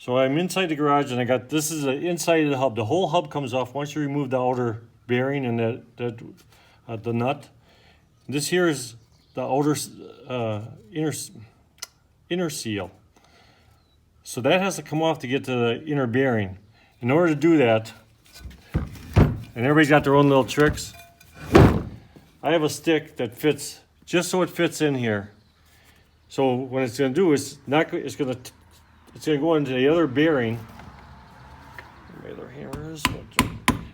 So I'm inside the garage and I got, this is the inside of the hub. The whole hub comes off once you remove the outer bearing and the nut. This here is the outer inner seal. So that has to come off to get to the inner bearing. In order to do that, and everybody's got their own little tricks, I have a stick that fits just so it fits in here. So what it's going to do is it's going to go into the other bearing. My other hammer is,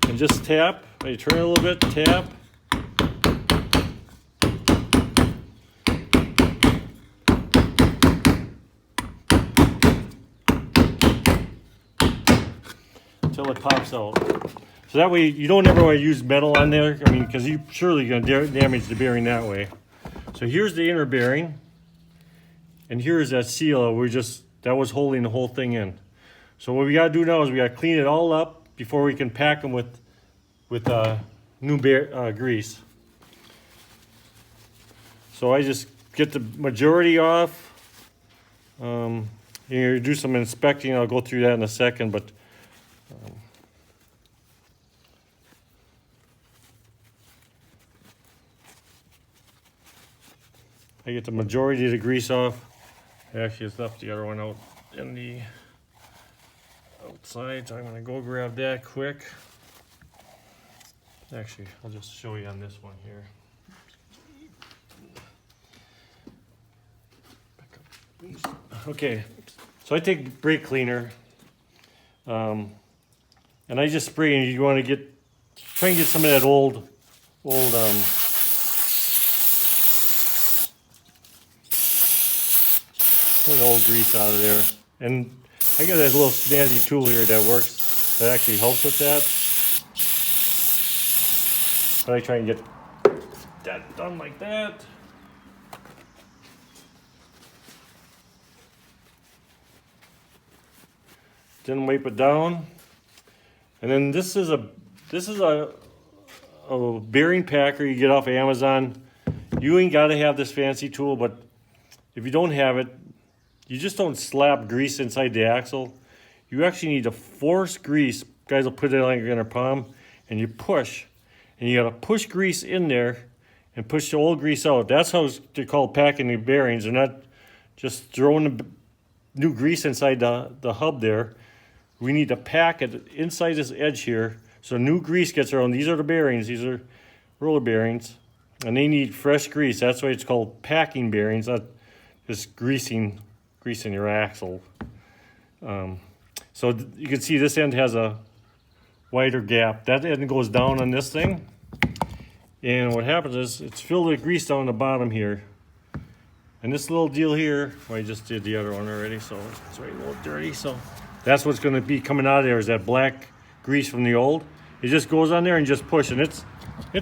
and just tap. You turn it a little bit, tap. Until it pops out. So that way you don't ever want to use metal on there. I mean, because you're surely going to damage the bearing that way. So here's the inner bearing, and here's that seal that was holding the whole thing in. So what we got to do now is we got to clean it all up before we can pack them with new grease. So I just get the majority off. You do some inspecting. I'll go through that in a second, but. I get the majority of the grease off. I actually just left the other one out in the outside, so I'm going to go grab that quick. Actually, I'll just show you on this one here. Okay, so I take brake cleaner, and I just spray, and you want to try and get some of that old grease out of there. And I got that little snazzy tool here that works, that actually helps with that. But I try and get that done like that. Then wipe it down. And then this is a bearing packer you get off Amazon. You ain't got to have this fancy tool, but if you don't have it, you just don't slap grease inside the axle. You actually need to force grease. Guys will put it like in their palm, and you push. And you got to push grease in there and push the old grease out. That's how they're called packing the bearings. They're not just throwing the new grease inside the hub there. We need to pack it inside this edge here so new grease gets around. These are the bearings. These are roller bearings. And they need fresh grease. That's why it's called packing bearings, not just greasing your axle. So you can see this end has a wider gap. That end goes down on this thing. And what happens is it's filled with grease down the bottom here. And this little deal here, well, I just did the other one already, so it's right a little dirty. So that's what's going to be coming out of there is that black grease from the old. It just goes on there and just push. And it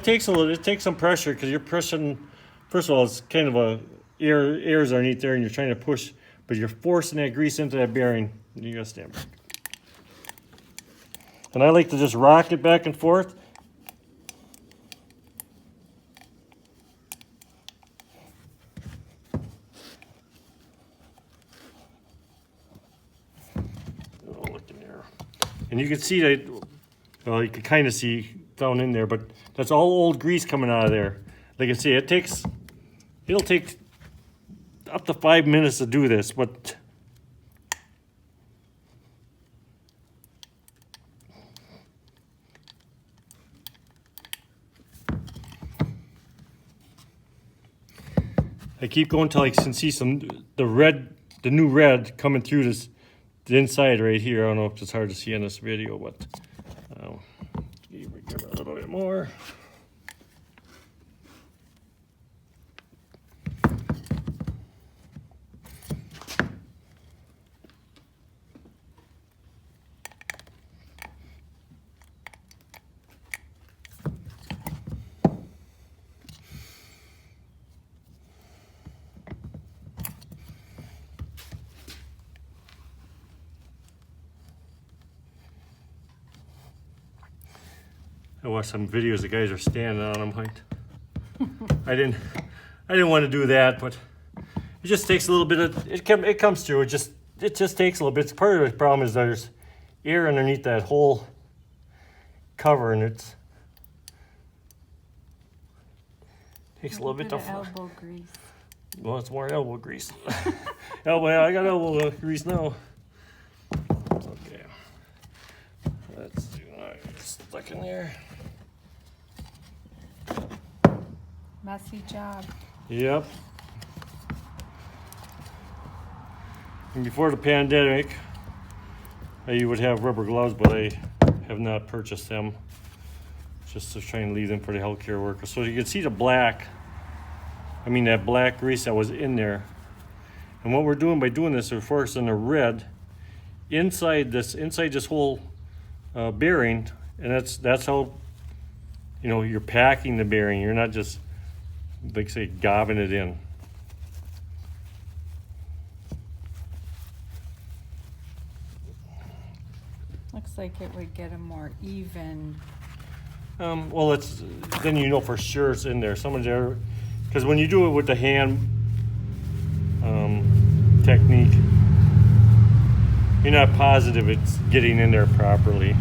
takes some pressure because you're pushing. First of all, it's kind of airs underneath there, and you're trying to push, but you're forcing that grease into that bearing. You gotta stand back. And I like to just rock it back and forth. Oh, look in there. And you can see that, well, you can kind of see down in there, but that's all old grease coming out of there. Like I say, it'll take up to 5 minutes to do this, but I keep going till I can see the new red coming through the inside right here. I don't know if it's hard to see in this video, but give it a little bit more. I watched some videos. The guys are standing on them. I didn't want to do that, but it just takes a little bit of it comes through. It it just takes a little bit. Part of the problem is there's air underneath that whole cover, and it takes a little bit of elbow grease. Well, it's more elbow grease. Elbow, I got elbow grease now. Okay. Let's do stuck in there. Messy job. Yep. And before the pandemic, you would have rubber gloves, but I have not purchased them. Just to try and leave them for the healthcare workers. So you can see the black. That black grease that was in there. And what we're doing by doing this, we're forcing the red inside this whole bearing, and that's how you're packing the bearing. You're not just like say gobbing it in. Looks like it would get a more even. Well, then for sure it's in there. Someone's there, because when you do it with the hand technique, you're not positive it's getting in there properly.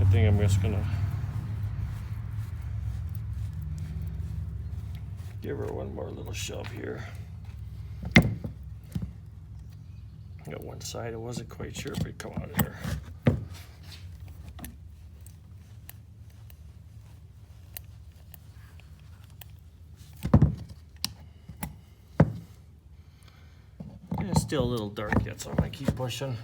I think I'm just gonna give her one more little shove here. Got one side, I wasn't quite sure if it'd come out of there. It's still a little dark yet, so I'm gonna keep pushing.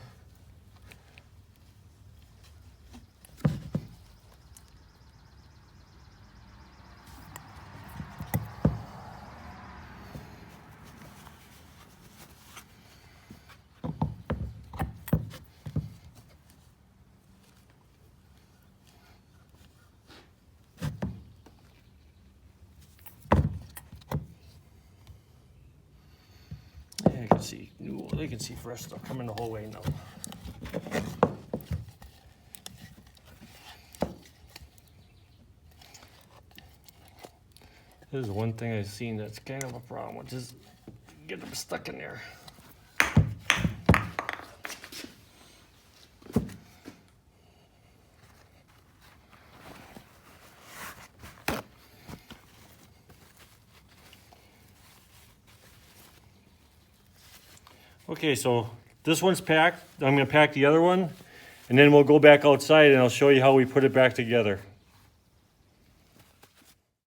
You can see, they can see fresh stuff coming the whole way now. This is one thing I've seen that's kind of a problem, which is get them stuck in there. Okay, so this one's packed. I'm going to pack the other one, and then we'll go back outside and I'll show you how we put it back together.